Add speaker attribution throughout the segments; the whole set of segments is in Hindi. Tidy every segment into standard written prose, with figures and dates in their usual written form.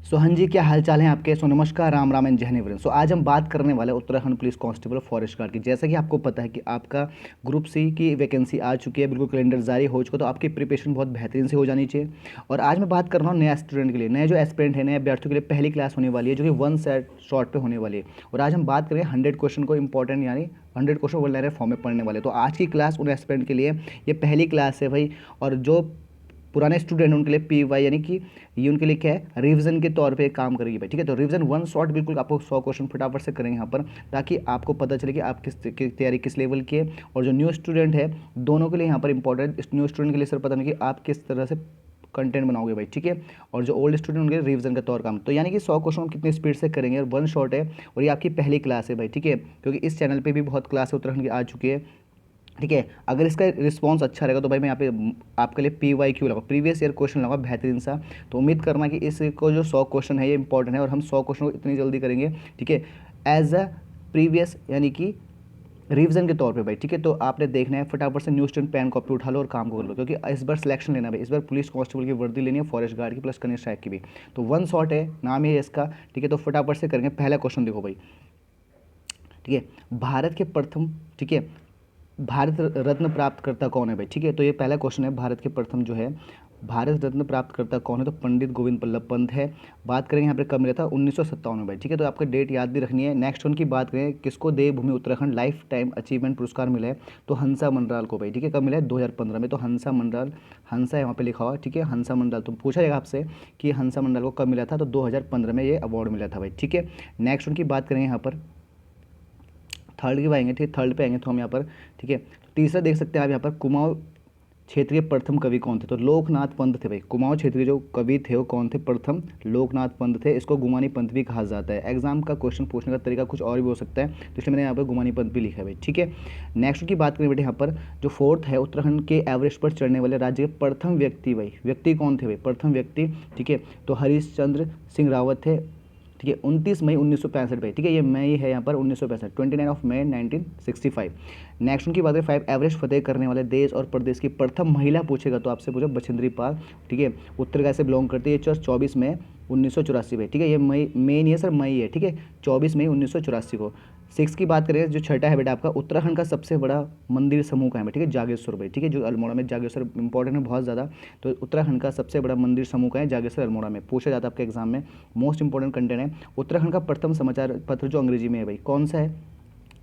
Speaker 1: हाँ जी, क्या हाल चाल है आपके। नमस्कार, राम राम एंड जय हिंद फ्रेंड्स। आज हम बात करने वाले हैं Uttarakhand police constable forest guard की। जैसा कि आपको पता है कि आपका ग्रुप सी की वैकेंसी आ चुकी है, बिल्कुल कैलेंडर जारी हो चुका है, तो आपकी प्रिपरेशन बहुत बेहतरीन से हो जानी चाहिए। और आज मैं बात कर रहा हूँ नया स्टूडेंट के लिए, नए जो एस्पिरेंट है, नए अभ्यर्थियों के लिए पहली क्लास होने वाली है, जो कि वन सेट शॉर्ट पे होने वाली है। और आज हम बात करें 100 क्वेश्चन को इंपॉर्टेंट, यानी 100 क्वेश्चन वर्ल्ड लाइनर फॉर्म में पढ़ने वाले। तो आज की क्लास उन एस्पिरेंट के लिए ये पहली क्लास है भाई। और जो पुराने स्टूडेंट हैं उनके लिए PY, यानी कि ये उनके लिए क्या है, रिवीजन के तौर पे काम करेगी भाई। ठीक है, तो रिवीजन वन शॉट बिल्कुल आपको 100 क्वेश्चन फटाफट से करेंगे यहाँ पर, ताकि आपको पता चले कि आप की तैयारी किस लेवल की है। और जो न्यू स्टूडेंट है, दोनों के लिए यहाँ पर इंपॉर्टेंट, न्यू स्टूडेंट के लिए सर पता नहीं कि आप किस तरह से कंटेंट बनाओगे भाई। ठीक है, और जो ओल्ड स्टूडेंट उनके रिवीजन का तौर काम, तो यानी कि 100 क्वेश्चन हम कितनी स्पीड से करेंगे, और वन शॉट है। और ये आपकी पहली क्लास है भाई। ठीक है, क्योंकि इस चैनल पे भी बहुत क्लास है उत्तराखंड की आ चुकी है। ठीक है, अगर इसका रिस्पांस अच्छा रहेगा तो भाई मैं यहाँ पे आपके लिए PYQ लगा, प्रीवियस ईयर क्वेश्चन लगा बेहतरीन सा। तो उम्मीद करना कि इसको जो 100 क्वेश्चन है ये इंपॉर्टेंट है, और हम 100 क्वेश्चन को इतनी जल्दी करेंगे। ठीक है, एज अ प्रीवियस, यानी कि रिवीजन के तौर पे भाई। ठीक है, तो आपने देखना है, फटाफट से न्यू स्टूडेंट पेन कॉपी उठा लो और काम को कर लो, क्योंकि इस बार सिलेक्शन लेना भाई। इस बार पुलिस कांस्टेबल की वर्दी लेनी है, फॉरेस्ट गार्ड की प्लस कनिष्ठ सहायक की भी। तो वन शॉट है, नाम ही है इसका। ठीक है, तो फटाफट से करेंगे। पहला क्वेश्चन देखो भाई। ठीक है, भारत के प्रथम, ठीक है, भारत रत्न प्राप्त करता कौन है भाई। ठीक है, तो ये पहला क्वेश्चन है, भारत के प्रथम जो है भारत रत्न प्राप्त करता कौन है, तो पंडित गोविंद बल्लभ पंत है। बात करेंगे यहाँ पे कब मिला था, 1957 में भाई। ठीक है, तो आपको डेट याद भी रखनी है। नेक्स्ट वन की बात करें, किसको देवभूमि उत्तराखंड लाइफ टाइम अचीवमेंट पुरस्कार मिला है, तो हंसा मंडराल को भाई। ठीक है, कब मिला है, 2015 में। तो हंसा मंडराल, हंसा है वहाँ पे लिखा हुआ। ठीक है, हंसा मंडराल, तो पूछा जाएगा आपसे कि हंसा मंडराल को कब मिला था, तो 2015 में ये अवार्ड मिला था भाई। ठीक है, नेक्स्ट उनकी बात करेंगे यहाँ पर, थर्ड की आएंगे। ठीक है, थर्ड पे आएंगे तो हम यहाँ पर, ठीक है, तो तीसरा देख सकते हैं आप यहाँ पर, कुमाऊं क्षेत्रीय प्रथम कवि कौन थे, तो लोकनाथ पंत थे भाई। कुमाऊं क्षेत्रीय जो कवि थे वो कौन थे, प्रथम लोकनाथ पंत थे। इसको गुमानी पंत भी कहा जाता है। एग्जाम का क्वेश्चन पूछने का तरीका कुछ और भी हो सकता है, तो इसलिए मैंने यहाँ पर गुमानी पंत भी लिखा है भाई। ठीक है, नेक्स्ट की बात करें बेटे, यहाँ पर जो फोर्थ है, उत्तराखंड के एवरेस्ट पर चढ़ने वाले राज्य के प्रथम व्यक्ति भाई, व्यक्ति कौन थे भाई, प्रथम व्यक्ति। ठीक है, तो हरीशचंद्र सिंह रावत थे। ठीक है, 29 मई 1965 भाई। ठीक है, ये मई है यहाँ पर 1965, 29 मई 1965। नेक्स्ट उनकी बात करें, 5 एवरेस्ट फतेह करने वाले देश और प्रदेश की प्रथम महिला पूछेगा तो आपसे पूछो बछेंद्री पाल। ठीक है, उत्तरकाशी से बिलोंग करती है। 24 मई 1984 भाई। ठीक है, ये मई नहीं है सर, मई है। ठीक है, 24 मई 1984 को। सिक्स की बात करें, जो छठा है बेटा आपका, उत्तराखंड का सबसे बड़ा मंदिर समूह का है भाई। ठीक है, जागेश्वर भाई। ठीक है, जो अल्मोड़ा में, जागेश्वर इंपॉर्टेंट है बहुत ज़्यादा। तो उत्तराखंड का सबसे बड़ा मंदिर समूह का है जागेश्वर, अल्मोड़ा में। पूछा जाता है आपके एग्जाम में, मोस्ट इंपॉर्टेंट कंटेंट है। उत्तराखंड का प्रथम समाचार पत्र जो अंग्रेजी में है भाई, कौन सा है,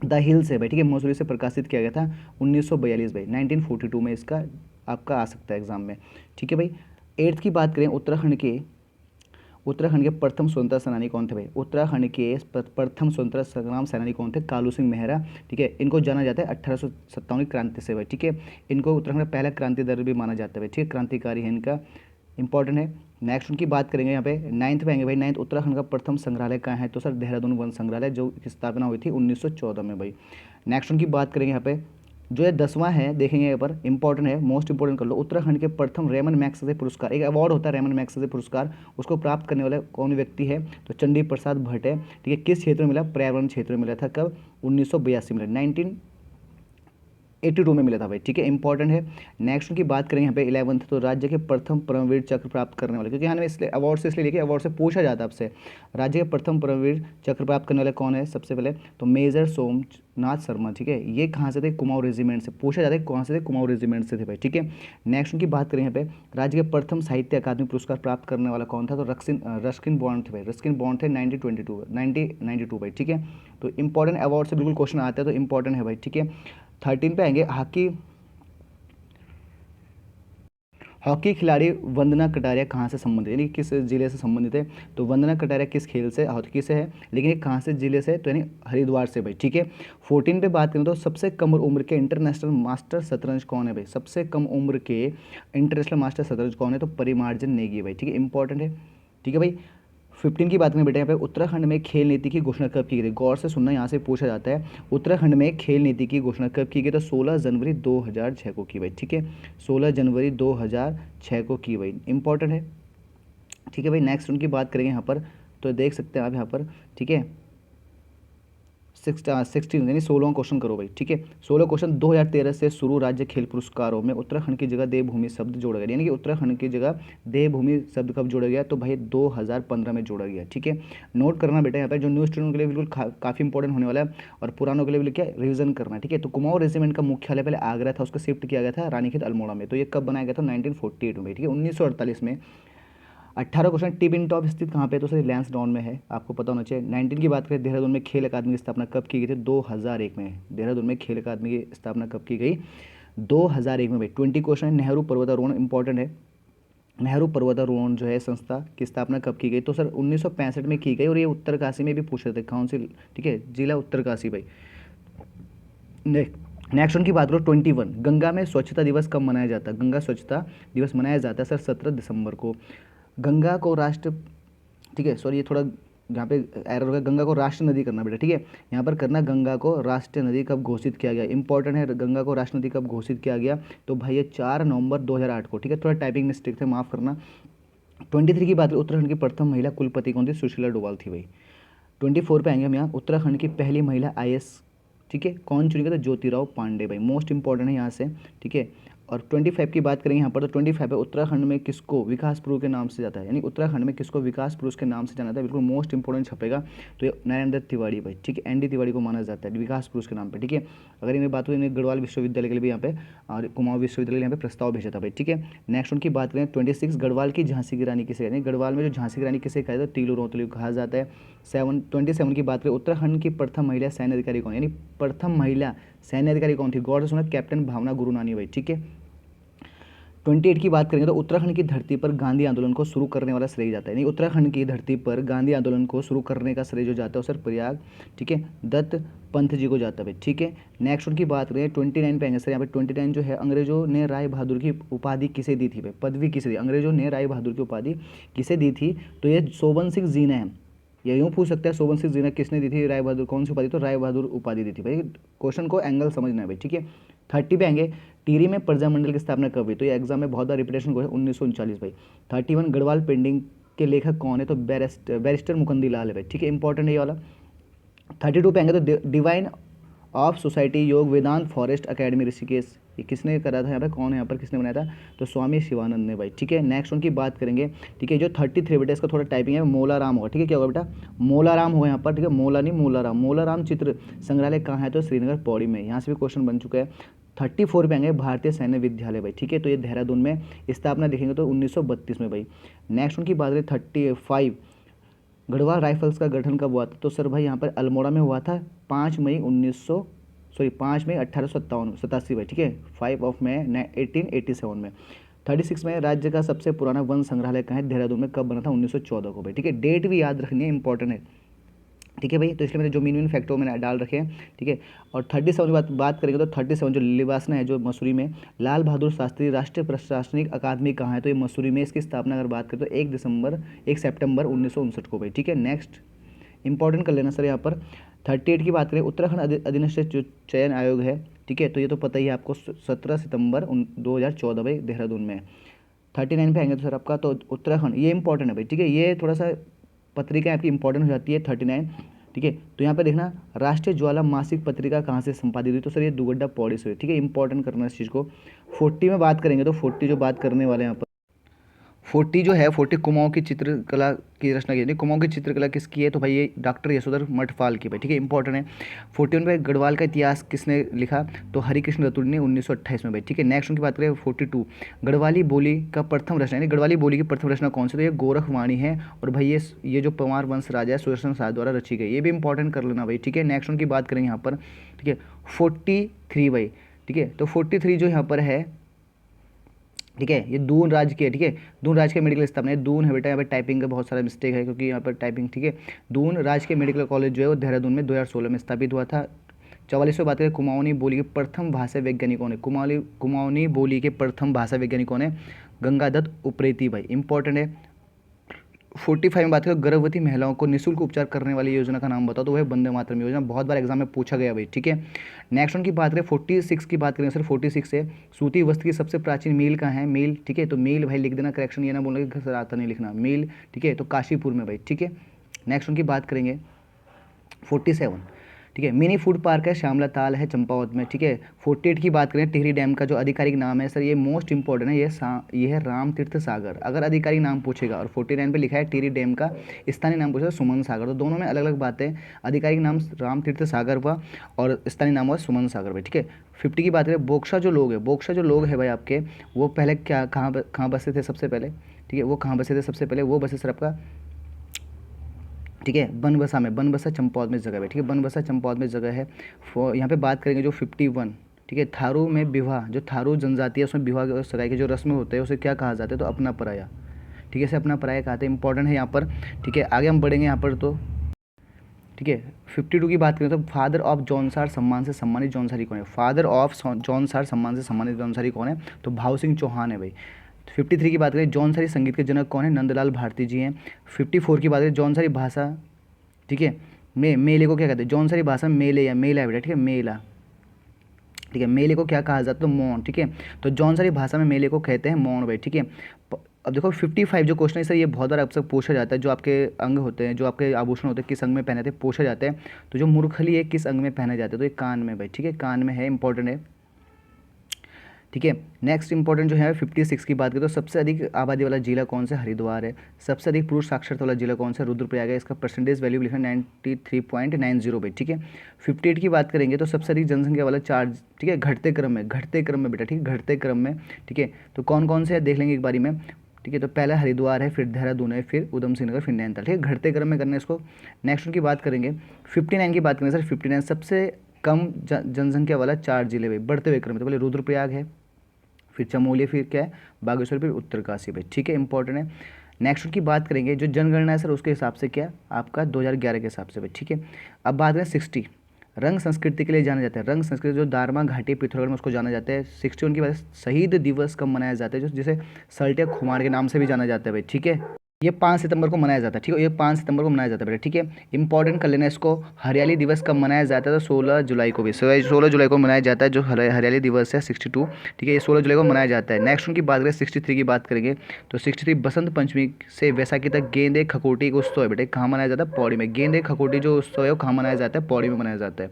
Speaker 1: द हिल्स है भाई। ठीक है, मसूरी से प्रकाशित किया गया था 1942 भाई, 1942 में इसका आपका आ सकता है एग्जाम में। ठीक है भाई, एट्थ की बात करें, उत्तराखंड के प्रथम स्वतंत्रता सेनानी कौन थे भाई, उत्तराखंड के प्रथम स्वतंत्रता संग्राम सेनानी कौन थे, कालू सिंह मेहरा। ठीक है, इनको जाना जाता है 1857 की क्रांति से भाई। ठीक है, इनको उत्तराखंड का पहला क्रांति दल भी माना जाता है भाई। ठीक है, क्रांतिकारी है इनका, इंपॉर्टेंट है। नेक्स्ट उनकी बात करेंगे यहाँ पे, नाइन्थ पे आएंगे भाई। नाइन्थ, उत्तराखंड का प्रथम संग्रहालय कहाँ है, तो सर देहरादून वन संग्रहालय, जो की स्थापना हुई थी 1914 में भाई। नेक्स्ट उनकी बात करेंगे यहाँ पे, जो ये 10वां है, देखेंगे यहाँ पर, इंपॉर्टेंट है, मोस्ट इंपॉर्टेंट कर लो। उत्तराखंड के प्रथम रेमन मैग्सेसे पुरस्कार, एक अवार्ड होता है रेमन मैग्सेसे पुरस्कार, उसको प्राप्त करने वाला कौन व्यक्ति है, तो चंडी प्रसाद भट्ट है। ठीक है, किस क्षेत्र में मिला, पर्यावरण क्षेत्र में मिला था, कब, 1982 में, 1982 में मिला था भाई। ठीक है, इंपॉर्टेंट है। नेक्स्ट उनकी बात करें यहाँ पे 11th, तो राज्य के प्रथम परमवीर चक्र प्राप्त करने वाले, क्योंकि हमें इसलिए अवार्ड से इसलिए लेके अवार्ड से पूछा जाता है आपसे, राज्य के प्रथम परमवीर चक्र प्राप्त करने वाले कौन है, सबसे पहले तो मेजर सोमनाथ शर्मा। ठीक है, ये कहाँ से थे, कुमाऊं रेजिमेंट से। पूछा जाता है कौन से थे, कुमाऊं रेजिमेंट से थे भाई। ठीक है, नेक्स्ट उनकी बात करें यहाँ पे, राज्य के प्रथम साहित्य अकादमी पुरस्कार प्राप्त करने वाला कौन था, तो रस्किन बॉन्ड थे भाई। रस्किन बॉन्ड थे 1992 भाई। ठीक है, तो इंपॉर्टेंट अवार्ड से बिल्कुल क्वेश्चन आता है, तो इंपॉर्टेंट है भाई। ठीक है, 13 पे आएंगे, हॉकी हॉकी खिलाड़ी वंदना कटारिया कहाँ से संबंधित है, यानी किस जिले से संबंधित है, तो वंदना कटारिया किस खेल से, हॉकी से है, लेकिन ये कहाँ से जिले से है, तो यानी हरिद्वार से भाई। ठीक है, 14 पे बात करें तो सबसे कम उम्र के इंटरनेशनल मास्टर शतरंज कौन है भाई, सबसे कम उम्र के इंटरनेशनल मास्टर शतरंज कौन है, तो परिमार्जन नेगी भाई। ठीक है, इंपॉर्टेंट है। ठीक है भाई, 15 की बात करें बेटा, यहाँ पे उत्तराखंड में खेल नीति की घोषणा कब की गई, गौर से सुनना, यहाँ से पूछा जाता है, उत्तराखंड में खेल नीति की घोषणा कब की गई, तो 16 जनवरी 2006 को की भाई। ठीक है, 16 जनवरी 2006 को की भाई, इंपॉर्टेंट है। ठीक है भाई, नेक्स्ट उनकी बात करेंगे यहाँ पर, तो देख सकते हैं आप यहाँ पर। ठीक है, 16 यानी 16 क्वेश्चन करो भाई, ठीक है। 16 क्वेश्चन। 2013 से शुरू राज्य खेल पुरस्कारों में उत्तराखंड की जगह देवभूमि शब्द जोड़ा गया, यानी कि उत्तराखंड की जगह देवभूमि शब्द कब जोड़ा गया, तो भाई 2015 में जोड़ा गया, ठीक है। नोट करना बेटा यहाँ पर, जो न्यू स्टूडेंट के लिए बिल्कुल काफ़ी इंपॉर्टेंट होने वाला है, और पुरानों के लिए क्या रिवीजन करना है, ठीक है। तो कुमाऊं रेजिमेंट का मुख्यालय पहले आगरा था, उसको शिफ्ट किया गया था रानीखेत अल्मोड़ा में। तो ये कब बनाया गया था, 1948 में, ठीक है। 1948 में। 18 क्वेश्चन, टिप इन टॉप स्थित कहाँ पे, तो सर लैंसडाउन में है, आपको पता होना चाहिए। 19 की बात करें, देहरादून में खेल अकादमी की स्थापना कब की गई थी, 2001 में। देहरादून में खेल अकादमी की स्थापना कब की गई, 2001 में भाई। 20 क्वेश्चन है, नेहरू पर्वतारोहण इंपॉर्टेंट है। नेहरू पर्वतारोहण जो है संस्था की स्थापना कब की गई, तो सर 1965 में की गई, और ये उत्तरकाशी में भी पूछ रहे थे, काउंसिल, ठीक है, जिला उत्तरकाशी भाई। नेक्स्ट वन की बात करो, 21, गंगा में स्वच्छता दिवस कब मनाया जाता है, गंगा स्वच्छता दिवस मनाया जाता है सर 17 दिसंबर को। गंगा को राष्ट्र, ठीक है, सॉरी ये थोड़ा यहाँ पे एरर हो गया, गंगा को राष्ट्र नदी करना बेटा, ठीक है, यहाँ पर करना गंगा को राष्ट्रीय नदी कब घोषित किया गया, इंपॉर्टेंट है, गंगा को राष्ट्रीय नदी कब घोषित किया गया, तो भाई ये 4 नवंबर 2008 को, ठीक है। थोड़ा टाइपिंग मिस्टेक थे, माफ़ करना। 23 की बात करें, उत्तराखंड की प्रथम महिला कुलपति कौन थी, सुशीला डोभाल थी भाई। 24 पे आएंगे हम यहाँ, उत्तराखंड की पहली महिला IAS, ठीक है, कौन चुनी गई, तो ज्योतिराव पांडे भाई, मोस्ट इंपॉर्टेंट है यहाँ से, ठीक है। और 25 की बात करेंगे यहाँ पर, तो 25 है, उत्तराखंड में किसको विकास पुरुष के नाम से जाता है, यानी उत्तराखंड में किसको विकास पुरुष के नाम से जाना जाता है, बिल्कुल मोस्ट इंपॉर्टेंट छपेगा, तो ये नारायण दत्त तिवारी भाई, ठीक है, ND तिवारी को माना जाता है विकास पुरुष के नाम पे, ठीक है। अगर इन्हें बात हो, इन्हें गढ़वाल विश्वविद्यालय के लिए भी यहाँ पे और कुमाऊं विश्वविद्यालय यहाँ पे प्रस्ताव भेजा था भाई, ठीक है। नेक्स्ट उनकी बात करें, 26, गढ़वाल की झांसी की रानी किसे, यानी गढ़वाल में जो झांसी की रानी किसे कहा जाता है, तीलू रोतली कहा जाता है। 27 की बात करें, उत्तराखंड की प्रथम महिला सैन्य अधिकारी कौन, यानी प्रथम महिला सैन्य अधिकारी कौन थी, गौर से सुना, कैप्टन भावना गुरुनानी भाई, ठीक है। 28 की बात करेंगे, तो उत्तराखंड की धरती पर गांधी आंदोलन को शुरू करने वाला श्रेय जाता है, यानी उत्तराखंड की धरती पर गांधी आंदोलन को शुरू करने का श्रेय जो जाता है सर प्रयाग, ठीक है, दत्त पंथ जी को जाता है, ठीक है। नेक्स्ट उनकी बात करें, 29 पे आएंगे सर, यहाँ पे 29 जो है, अंग्रेजों ने राय बहादुर की उपाधि किसे दी थी भाई, पदवी किसे दी, अंग्रेजों ने राय बहादुर की उपाधि किसे दी थी, तो ये शोभन सिंह जीना है, या यूँ पूछ सकता है शोभन सिंह जीना किसने दी थी, राय बहादुर, कौन सी उपाधि, तो राय बहादुर उपाधि दी थी भाई। क्वेश्चन को एंगल समझना है भाई, ठीक है। 30 पे आएंगे, टिहरी में प्रजामंडल की स्थापना कब हुई, तो ये एग्जाम में बहुत बार रिपीटेशन हुआ है, 1939 भाई। 31, गढ़वाल पेंटिंग के लेखक कौन है, तो बैरिस्टर मुकुंदी लाल है भाई, ठीक है, इंपॉर्टेंट है ये वाला। 32 पे आएंगे, तो डिवाइन ऑफ सोसाइटी योग वेदांत फॉरेस्ट अकेडमी ऋषिकेश, ये किसने करा था यहाँ पे, कौन है यहाँ पर, किसने बनाया था, तो स्वामी शिवानंद ने भाई, ठीक है। नेक्स्ट उनकी बात करेंगे, ठीक है, जो 33 बेटा इसका थोड़ा टाइपिंग है, मोलाराम होगा, ठीक है, क्या होगा बेटा, मोलाराम होगा यहाँ पर, ठीक है, मोला नहीं मोलाराम, मोलाराम चित्र संग्रहालय कहाँ है, तो श्रीनगर पौड़ी में, यहाँ से भी क्वेश्चन बन चुका है। 34 पे आएंगे, भारतीय सैन्य विद्यालय भाई, ठीक है, तो ये देहरादून में स्थापना देखेंगे तो 1932 में भाई। नेक्स्ट उनकी बात करें 35, गढ़वाल राइफल्स का गठन कब हुआ था, तो सर भाई यहाँ पर अल्मोड़ा में हुआ था 5 मई 1887 भाई, ठीक है, 5 मई 1887 में। 36 में, राज्य का सबसे पुराना वन संग्रहालय कहाँ है, देहरादून में, कब बना था, 1914 को भाई, ठीक है। डेट भी याद रखनी है, इंपॉर्टेंट है, ठीक है भाई। तो इसलिए मैंने जो मीन फैक्टर मैंने डाल रखे हैं, ठीक है। और 37 की बात करेंगे, तो 37 जो लिबासना है जो मसूरी में, लाल बहादुर शास्त्री राष्ट्रीय प्रशासनिक अकादमी कहाँ है, तो ये मसूरी में, इसकी स्थापना अगर बात करें तो 1 सितंबर 1959 को भाई, ठीक है। नेक्स्ट इंपॉर्टेंट कर लेना सर यहाँ पर। 38 की बात करें, उत्तराखंड अधीनस्थ जो चयन आयोग है, ठीक है, तो ये तो पता ही है आपको, 17 सितंबर 2014 भाई देहरादून में। 39 पे आएंगे तो सर आपका, तो उत्तराखंड, ये इंपॉर्टेंट है भाई, ठीक है, ये थोड़ा सा पत्रिका आपकी इंपॉर्टेंट हो जाती है 39, ठीक है। तो यहाँ पे देखना, राष्ट्रीय ज्वाला मासिक पत्रिका कहाँ से संपादित हुई, तो सर ये दुगड्डा पौड़ी से हुई, ठीक है, इंपॉर्टेंट करना इस चीज़ को। 40 में बात करेंगे, तो 40 जो बात करने वाले हैं यहाँ पर, 40 जो है, 40 कुमाऊं की चित्रकला की रचना की, कुमाऊं की चित्रकला किसकी है, तो भाई ये डॉक्टर यशोधर मठपाल की भाई, ठीक है, इंपॉर्टेंट है। 41 में गढ़वाल का इतिहास किसने लिखा, तो हरिकृष्ण रतुड़ी ने 1928 में भाई, ठीक है। नेक्स्ट उनकी बात करें 42, गढ़वाली बोली का प्रथम रचना, यानी गढ़वाली बोली की प्रथम रचना कौन सी, तो ये गोरखवाणी है, और भाई ये जो पंवार वंश राजा है सुदर्शन शाह द्वारा रची गई, ये भी इंपॉर्टेंट कर लेना भाई, ठीक है। नेक्स्ट उनकी बात करेंगे यहाँ पर, ठीक है, 43 भाई, ठीक है, तो 43 जो यहाँ पर है, ठीक है, ये दून राज्य के, ठीक है, दून राज्य के मेडिकल स्थापना है, दून है बेटा, यहाँ पर टाइपिंग का बहुत सारा मिस्टेक है, क्योंकि यहाँ पर टाइपिंग, ठीक है, दून राज्य के मेडिकल कॉलेज जो है वो देहरादून में 2016 में स्थापित हुआ था। 44 में बात करें, कुमाऊनी बोली के प्रथम भाषा वैज्ञानिक कौन है, कुमाऊनी बोली के प्रथम भाषा वैज्ञानिक कौन है, गंगादत्त उप्रेती भाई, इंपॉर्टेंट है। 45 में बात करें, गर्भवती महिलाओं को निःशुल्क उपचार करने वाली योजना का नाम बताओ, तो वह वंदे मातरम योजना, बहुत बार एग्जाम में पूछा गया भाई, ठीक है। नेक्स्ट उनकी बात करें 46 की बात करें सर, 46 से, सूती वस्त्र की सबसे प्राचीन मील कहाँ है, मील, ठीक है, तो मील भाई लिख देना, करेक्शन ये ना बोलना कि सर आता नहीं लिखना, मील, ठीक है, तो काशीपुर में भाई, ठीक है। नेक्स्ट उनकी बात करेंगे 47, ठीक है। मिनी फूड पार्क है, श्यामला ताल है चंपावत में, ठीक है। 48 की बात करें, टिहरी डैम का जो आधिकारिक नाम है सर, ये मोस्ट इंपॉर्टेंट है, ये है राम तीर्थ सागर, अगर आधिकारिक नाम पूछेगा। और 49 पे लिखा है टिहरी डैम का स्थानीय नाम पूछेगा सुमन सागर, तो दोनों में अलग अलग बातें। आधिकारिक नाम राम तीर्थ सागर हुआ और स्थानीय नाम हुआ सुमन सागर भाई, ठीक है। 50 की बात करें, बोक्सा जो लोग हैं भाई आपके, वो पहले क्या कहाँ बसे थे सबसे पहले, ठीक है। वो कहाँ बसे थे सबसे पहले, वो बसे सर आपका, ठीक है, बनबसा चंपावत में जगह है, ठीक है। बनबसा चंपावत में जगह है। यहाँ पे बात करेंगे जो 51, ठीक है। थारू में विवाह, जो थारू जनजाति है उसमें विवाह और सगाई के जो रस्म होते हैं उसे क्या कहा जाता है, तो अपना पराया, ठीक है। इसे अपना पराया कहते हैं, इंपॉर्टेंट है यहाँ पर, ठीक है। आगे हम बढ़ेंगे यहाँ पर, तो ठीक है। 52 की बात करें तो फादर ऑफ जौनसार सम्मान से सम्मानित जौनसारी कौन है, फादर ऑफ जौनसार सम्मान से सम्मानित जौनसारी कौन है, तो भाव सिंह चौहान है भाई। 53 की बात करें, जौनसारी संगीत के जनक कौन है, नंदलाल भारती जी हैं। 54 की बात करें, जौनसारी भाषा, ठीक है, मेले को क्या कहते हैं, जौनसारी भाषा में मेले या मेला है बेटा, ठीक है, मेला, ठीक है। मेले को क्या कहा जाता है, तो मौन, ठीक है। तो जौनसारी भाषा में मेले को कहते हैं मौन भाई, ठीक है। अब देखो 55 जो क्वेश्चन है सर, ये बहुत बार आपसे पूछा जाता है, जो आपके अंग होते हैं, जो आपके आभूषण होते हैं, किस अंग में पहने थे पूछा जाता है। तो जो मूर्खली है किस अंग में पहने जाते हैं, तो ये कान में भाई, ठीक है, कान में है, इंपॉर्टेंट है, ठीक है। नेक्स्ट इंपॉर्टेंट जो है 56 की बात करें तो सबसे अधिक आबादी वाला जिला कौन सा, हरिद्वार है। सबसे अधिक पुरुष साक्षरता वाला जिला कौन सा, रुद्रप्रयाग है। इसका परसेंटेज वैल्यू लिखा 93.90 भाई, ठीक है। 58 की बात करेंगे तो सबसे अधिक जनसंख्या वाला चार्ज, ठीक है, घटते क्रम में बेटा, ठीक है, घटते क्रम में, ठीक है। तो कौन कौन से है देख लेंगे एक बारी में, ठीक है। तो पहला हरिद्वार है, फिर देहरादून है, फिर उधम सिंह नगर, फिर नैनीताल, ठीक है, घटते क्रम में करना है इसको। नेक्स्ट उनकी बात करेंगे 59 की बात करेंगे सर, 59 सबसे कम जनसंख्या वाला 4 जिले भाई, बढ़ते हुए क्रम में, तो पहले रुद्रप्रयाग है, फिर चमोली, फिर क्या है बागेश्वर, फिर उत्तरकाशी भाई, ठीक है, इंपॉर्टेंट है। नेक्स्ट की बात करेंगे जो जनगणना है सर, उसके हिसाब से क्या आपका 2011 के हिसाब से भाई, ठीक है। अब बात करें 60, रंग संस्कृति के लिए जाना जाता है, रंग संस्कृति जो दारमा घाटी पिथौरागढ़ में उसको जाना जाता है। 61 की बात, शहीद दिवस कब मनाया जाता है, जो जिसे सल्टिया खुमार के नाम से भी जाना जाता है भाई, ठीक है। ये 5 सितंबर को मनाया जाता है, ठीक है, ये 5 सितंबर को मनाया जाता है बेटा, ठीक है। इंपॉर्टेंट कर लेना इसको। हरियाली दिवस कब मनाया जाता है, तो 16 जुलाई को भी, 16 जुलाई को मनाया जाता है, जो हरियाली दिवस है 62, ठीक है, ये 16 जुलाई को मनाया जाता है। नेक्स्ट उनकी बात करें 63 की बात करेंगे तो 63 बसंत पंचमी से वैसाखी तक गेंदे खकोटी का उत्सव है बेटे, कहाँ मनाया जाता है, पौड़ी में। गेंदे खकोटी जो उत्सव है वो कहाँ मनाया जाता है, पौड़ी में मनाया जाता है।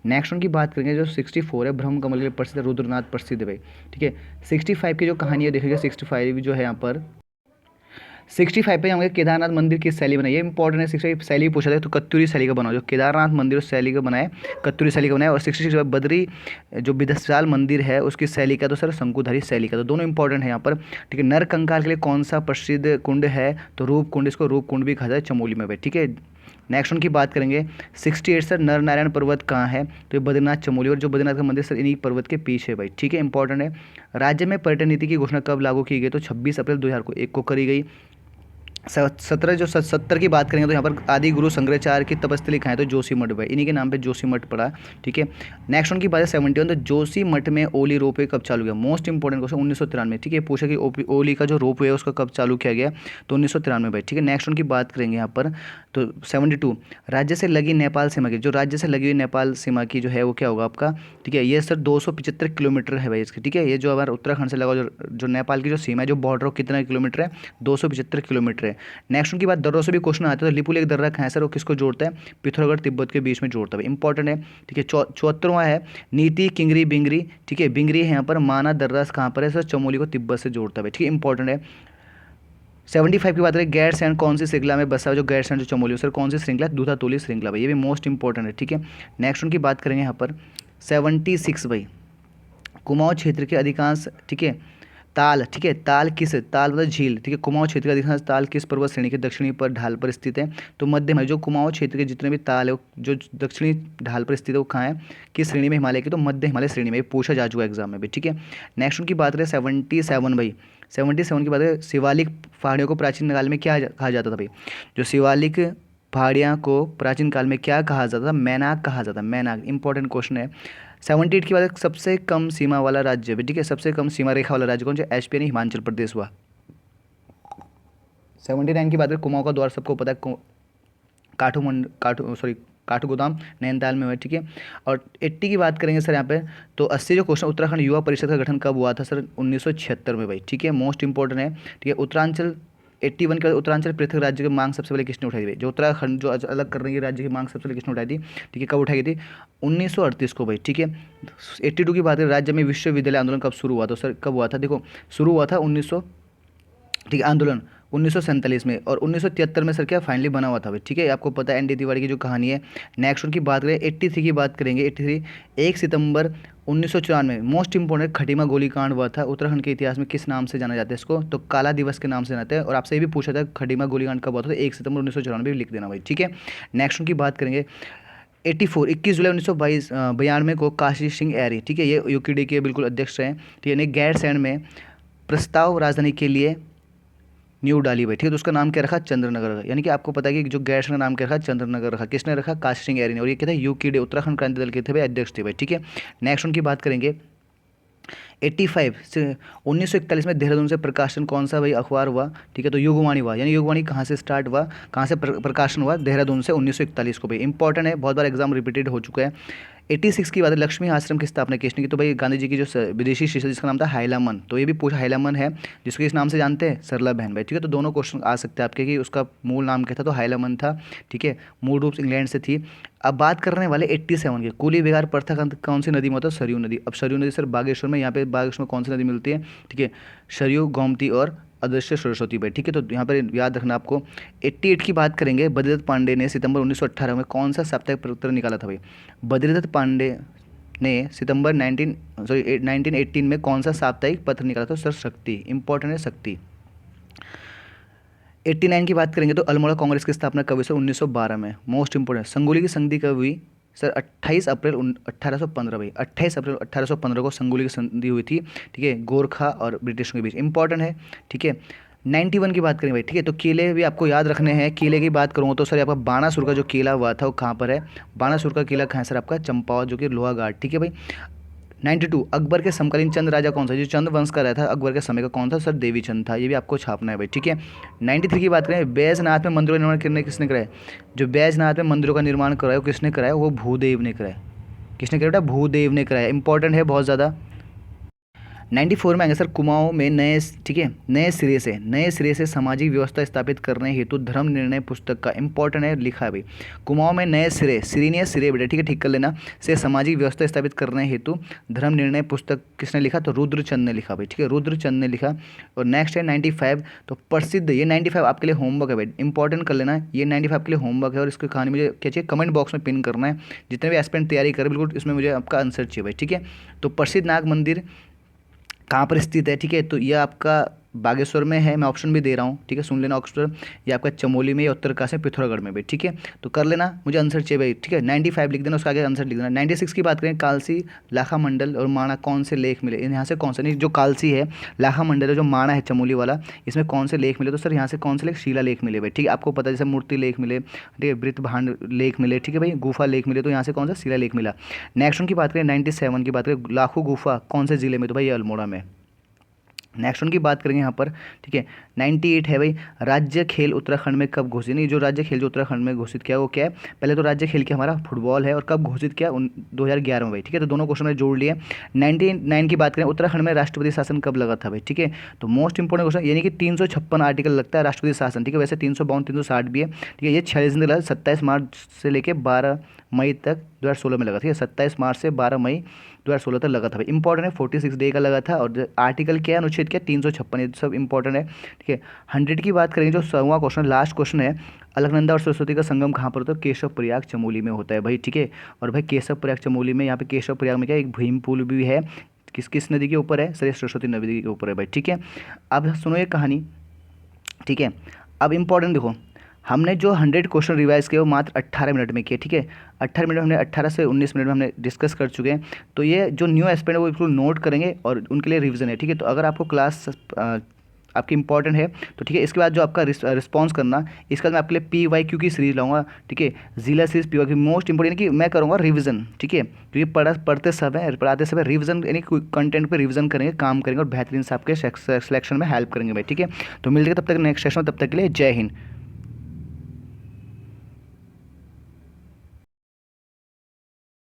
Speaker 1: नेक्स्ट उनकी बात करेंगे जो 64 है, ब्रह्म कमल के लिए प्रसिद्ध रुद्रनाथ प्रसिद्ध है भाई, ठीक है। 65 की जो कहानी है देखेंगे, 65 जो है यहाँ पर 65 पे होंगे केदारनाथ मंदिर की शैली बनाई है, इंपॉर्टेंट है। 65 शैली पूछा जाए तो कत्यूरी शैली का बनाओ, जो केदारनाथ मंदिर उस शैली का बनाए, कत्यूरी शैली का बनाए। और 66 बद्री जो विदस्याल मंदिर है उसकी शैली का, तो सर शंकुधारी शैली का, तो दोनों इंपॉर्टेंट है यहाँ पर, ठीक है। नर कंकाल के लिए कौन सा प्रसिद्ध कुंड है, तो रूप कुंड, इसको रूप कुंड भी कहा जाए, चमोली में भाई, ठीक है। नेक्स्ट उनकी बात करेंगे 68 सर, नर नारायण पर्वत कहाँ है, तो ये बद्रीनाथ चमोली, और जो बद्रीनाथ का मंदिर सर इन्हीं पर्वत के पीछे है भाई, ठीक है, इंपॉर्टेंट है। राज्य में पर्यटन नीति की घोषणा कब लागू की गई, तो 26 अप्रैल 2001 को करी गई। 70 की बात करेंगे तो यहाँ पर आदि गुरु शंकराचार्य की तपस्थली कहाँ है, तो जोशी मठ भाई, इन्हीं के नाम पे जोशी मठ पड़ा, ठीक है। नेक्स्ट उनकी बात है 71, तो जोशी मठ में ओली रोपवे कब चालू किया, मोस्ट इंपॉर्टेंट क्वेश्चन 1993, ठीक है। पूछा कि ओली का जो रोपवे है उसका कब चालू किया गया, तो 1993 भाई, ठीक है। नेक्स्ट उनकी बात करेंगे यहाँ पर तो 72, राज्य से लगी नेपाल सीमा की, जो राज्य से लगी हुई नेपाल सीमा की जो है वो क्या होगा आपका, ठीक है। ये सर 275 किलोमीटर है भाई इसकी, ठीक है। ये जो हमारा उत्तराखंड से लगा जो नेपाल की जो सीमा है, जो बॉर्डर कितना किलोमीटर है, 275 किलोमीटर है। नेक्स्ट उनकी बात दर्रों से भी क्वेश्चन आता है, तो लिपुलेख दर्रा कहाँ है सर, वो किसको जोड़ता है, पिथौरागढ़ तिब्बत के बीच में जोड़ता है, इंपॉर्टेंट है, ठीक है। 74वां है नीति किंगरी बिंगरी, ठीक है, बिंगरी है यहाँ पर, माना दर्रा कहाँ पर है सर, चमोली को तिब्बत से जोड़ता है, ठीक है, इंपॉर्टेंट है। 75 की बात करें, गैरसैंण कौन सी श्रृंखला में बसा है, जो गैरसैंण जो चमोली सर कौन सी श्रृंखला, दूधातोली श्रृंखला भाई, ये भी मोस्ट इंपॉर्टेंट है, ठीक है। नेक्स्ट उनकी बात करेंगे यहाँ पर 76 भाई, कुमाऊं क्षेत्र के अधिकांश, ठीक है, ताल, ठीक है, ताल किस, ताल मतलब झील, ठीक है, कुमाऊं क्षेत्र का अधिकांश ताल किस पर्वत श्रेणी के दक्षिणी पर ढाल पर स्थित है, तो मध्य हिमालय। जो कुमाऊं क्षेत्र के जितने भी ताल है जो दक्षिणी ढाल पर स्थित है वो कहाँ है, किस श्रेणी में हिमालय की, तो मध्य हिमालय श्रेणी में, पूछा जा चुका एग्जाम में भी, ठीक है। नेक्स्ट उनकी बात करें 77 भाई, 77 की बात करें, शिवालिक पहाड़ियों को प्राचीन काल में क्या कहा जाता था भाई, जो शिवालिक पहाड़ियाँ को प्राचीन काल में क्या कहा जाता था, मैनाक कहा जाता, मैनाक, इंपॉर्टेंट क्वेश्चन है। 78 की बात, सबसे कम सीमा वाला राज्य, ठीक है, सबसे कम सीमा रेखा वाला राज्य कौन सा, एचपी यानी हिमाचल प्रदेश हुआ। 79 की बात करें, कुमाऊं का द्वार सबको पता है, काठगोदाम नैनीताल में हुआ, ठीक है। और 80 की बात करेंगे सर यहाँ पे, तो 80 जो क्वेश्चन, उत्तराखंड युवा परिषद का गठन कब हुआ था सर, 1976 में भाई, ठीक है, मोस्ट इंपॉर्टेंट है, ठीक है। उत्तरांचल 81 के बाद उत्तरांचल पृथक राज्य की मांग सबसे पहले किसने उठाई थी? जो उत्तराखंड जो अलग कर रही है राज्य की मांग सबसे पहले किसने उठाई थी? ठीक है, कब उठाई थी? 1938 को भाई। ठीक है, 82 की बात करें, राज्य में विश्वविद्यालय आंदोलन कब शुरू हुआ? तो सर कब हुआ था? देखो शुरू हुआ था 1900, ठीक है, आंदोलन 1947 में, और 1973 में सर क्या फाइनली बना हुआ था भाई। ठीक है, आपको पता है एनडी तिवारी की जो कहानी है। नेक्स्ट उनकी बात करें 83 की बात करेंगे। 83 1 सितंबर 1994 मोस्ट इंपॉर्टेंट खटीमा गोलीकांड हुआ था। उत्तराखंड के इतिहास में किस नाम से जाना जाता है इसको? तो काला दिवस के नाम से जाते हैं। और आपसे ये भी पूछा था खटीमा गोलीकांड कब हुआ था? तो 1 सितंबर 1994 भी लिख देना भाई। ठीक है, नेक्स्ट उनकी बात करेंगे 84 21 जुलाई 1992 को काशी सिंह ऐरी, ठीक है, ये यूकेडी के बिल्कुल अध्यक्ष हैं। ठीक है, ने गैरसैंण में प्रस्ताव राजधानी के लिए न्यू डाली भाई। ठीक है, तो उसका नाम क्या रखा? चंद्रनगर। यानी कि आपको पता है कि जो गैरसैंण का नाम क्या रखा? चंद्रनगर रखा। किसने रखा? काशी सिंह ऐरी ने। और ये क्या था? यूकेडी उत्तराखंड क्रांति दल के थे भाई, अध्यक्ष थे भाई। ठीक है, नेक्स्ट उनकी बात करेंगे 85 से 1941 में देहरादून से प्रकाशन कौन सा भाई अखबार हुआ? ठीक है, तो युगवाणी हुआ। यानी युगवाणी कहाँ से स्टार्ट हुआ, कहाँ से प्रकाशन हुआ? देहरादून से 1941 को भाई। इंपॉर्टेंट है, बहुत बार एग्जाम रिपीटेड हो चुका है। 86 की बात है, लक्ष्मी आश्रम की स्थापना किसने की? तो भाई गांधी जी की जो विदेशी शिष्य जिसका नाम था हाइलामन। तो ये भी पूछा, हाइलामन है जिसको इस नाम से जानते हैं? सरला बहन भाई। ठीक है, तो दोनों क्वेश्चन आ सकते हैं आपके कि उसका मूल नाम क्या था? तो हाइलामन था। ठीक है, मूल रूप से इंग्लैंड से थी। अब बात करने वाले 87 के, कुली विहार प्रथा कौन सी नदी में होता है? सरयू नदी। अब सरयू नदी सर बागेश्वर में, यहाँ पे बागेश्वर में कौन सी नदी मिलती है? ठीक है, सरयू, गोमती और अदृश्य सरस्वती भाई। ठीक है, तो यहाँ पर याद रखना आपको। 88 की बात करेंगे, बद्रीदत्त पांडे ने सितंबर 1918 में कौन सा साप्ताहिक पत्र निकाला था भाई? बद्रीदत्त पांडे ने सितंबर 1918 में कौन सा साप्ताहिक पत्र निकाला था? सर शक्ति। इंपॉर्टेंट है शक्ति। 89 की बात करेंगे तो अल्मोड़ा कांग्रेस की स्थापना कब हुई? सर 1912 में। मोस्ट इंपोर्टेंट, संगोली की संधि कब हुई? सर 28 अप्रैल 1815 भाई। 28 अप्रैल 1815 को संगोली की संधि हुई थी। ठीक है, गोरखा और ब्रिटिशों के बीच। इंपॉर्टेंट है। ठीक है, 91 की बात करें भाई। ठीक है, तो किले भी आपको याद रखने हैं। किले की बात करूँ तो सर आपका बाणासुर का जो किला हुआ था वो कहाँ पर है? बाणासुर का किला कहाँ है सर? आपका चंपावत, जो कि लोहाघाट। ठीक है भाई। 92 अकबर के समकालीन चंद राजा कौन सा? जो चंद वंश का रहा था अकबर के समय का, कौन था? सर देवीचंद था। ये भी आपको छापना है भाई। ठीक है, 93 की बात करें, बैजनाथ में मंदिरों का निर्माण करने किसने कराया? जो बैजनाथ में मंदिरों का निर्माण कराया वो किसने कराया? वो भूदेव ने कराया। किसने कराया बेटा? भूदेव ने कराया। इंपॉर्टेंट है बहुत ज़्यादा। 94 में आएंगे सर, कुमाऊं में नए, ठीक है, नए सिरे से सामाजिक व्यवस्था स्थापित करने हेतु धर्म निर्णय पुस्तक का। इंपॉर्टेंट है, लिखा है भाई। कुमाऊं में नए सिरे, सिरीनिया सिरे बेटा, ठीक है, ठीक कर लेना, से सामाजिक व्यवस्था स्थापित करने हेतु धर्म निर्णय पुस्तक किसने लिखा? तो रुद्रचंद ने लिखा भाई। ठीक है, रुद्रचंद ने लिखा। और नेक्स्ट है 95, तो प्रसिद्ध, ये 95 आपके लिए होमवर्क है भाई, इंपॉर्टेंट कर लेना। ये 95 आपके लिए होमवर्क है, और इसकी कहानी मुझे क्या चाहिए? कमेंट बॉक्स में पिन करना है। जितने भी एस्पिरेंट तैयारी करें बिल्कुल इसमें मुझे आपका आंसर चाहिए भाई। ठीक है, तो प्रसिद्ध नाग मंदिर कहाँ पर स्थित है? ठीक है, तो यह आपका बागेश्वर में है। मैं ऑप्शन भी दे रहा हूँ, ठीक है, सुन लेना ऑप्शन। ये आपका चमोली में या उत्तरकाशी पिथौरागढ़ में भाई। ठीक है, तो कर लेना, मुझे आंसर चाहिए भाई। ठीक है, 95 लिख देना, उसका आगे आंसर लिख देना। 96 की बात करें, कालसी, लाखा मंडल और माणा कौन से लेख मिले? यहाँ से कौन सा? नहीं, जो कालसी है, लाखा मंडल है, जो माणा है चमोली वाला, इसमें कौन से लेख मिले? तो सर यहाँ से कौन से लेख? शिला लेख मिले भाई। ठीक है, आपको पता है जैसे मूर्ति लेख मिले, ठीक है, वृत्त भांड लेख मिले, ठीक है भाई, गुफा लेख मिले, तो यहाँ से कौन सा? शिला लेख मिला। नेक्स्ट उनकी बात करें 97 की बात करें, लाखों गुफा कौन से जिले में? तो भाई ये अल्मोड़ा में। नेक्स्ट उनकी बात करेंगे यहाँ पर। ठीक है, 98 है भाई, राज्य खेल उत्तराखंड में कब घोषित? नहीं, जो राज्य खेल जो उत्तराखंड में घोषित किया वो क्या है? पहले तो राज्य खेल क्या हमारा फुटबॉल है, और कब घोषित किया? 2011 में भाई। ठीक है, तो दोनों क्वेश्चन में जोड़ लिए। 99 की बात करें, उत्तराखंड में राष्ट्रपति शासन कब लगा था भाई? ठीक है, तो मोस्ट इंपोर्टेंट क्वेश्चन, यानी कि 356 आर्टिकल लगता है राष्ट्रपति शासन। ठीक है, वैसे 352 360 भी है। ठीक है, ये 46 दिन लगा, 27 मार्च से लेकर 12 मई तक 2016 में लगा। ठीक है, 27 मार्च से 12 मई 2016 तक लगा था भाई। इंपॉर्टेंट है, 46 डे का लगा था। और आर्टिकल क्या है? अनुच्छेद क्या? 356, ये सब इंपॉर्टेंट है। ठीक है, 100 की बात करेंगे, जो 100वां क्वेश्चन, लास्ट क्वेश्चन है, अलकनंदा और सरस्वती का संगम कहाँ पर होता है? केशव प्रयाग चमोली में होता है भाई। ठीक है, और भाई केशव प्रयाग चमोली में, यहाँ पे केशव प्रयाग में क्या एक भीम पुल भी है, किस नदी के ऊपर है? सर सरस्वती नदी के ऊपर है भाई। ठीक है, अब सुनो ये कहानी। ठीक है, अब इंपॉर्टेंट देखो, हमने जो 100 क्वेश्चन रिवाइज किए वो मात्र 18 मिनट में किए। ठीक है, 18 मिनट हमने 18 से 19 मिनट में हमने डिस्कस कर चुके हैं। तो ये जो न्यू एस्पिरेंट है वो बिल्कुल नोट करेंगे, और उनके लिए रिवीजन है। ठीक है, तो अगर आपको क्लास आपकी इंपॉर्टेंट है तो ठीक है, इसके बाद जो आपका रिस्पॉन्स करना, इसके बाद मैं आपके लिए PYQ की सीरीज लाऊंगा। ठीक है, जिला सीरीज PYQ मोस्ट इंपॉर्टेंट कि मैं करूँगा रिवीजन। ठीक है, क्योंकि पढ़ते पढ़ाते समय रिवीजन, यानी कंटेंट पे रिवीजन करेंगे, काम करेंगे, और बेहतरीन से आपके सिलेक्शन में हेल्प करेंगे भाई। ठीक है, तो मिलते हैं तब तक नेक्स्ट सेशन में, तब तक के लिए जय हिंद।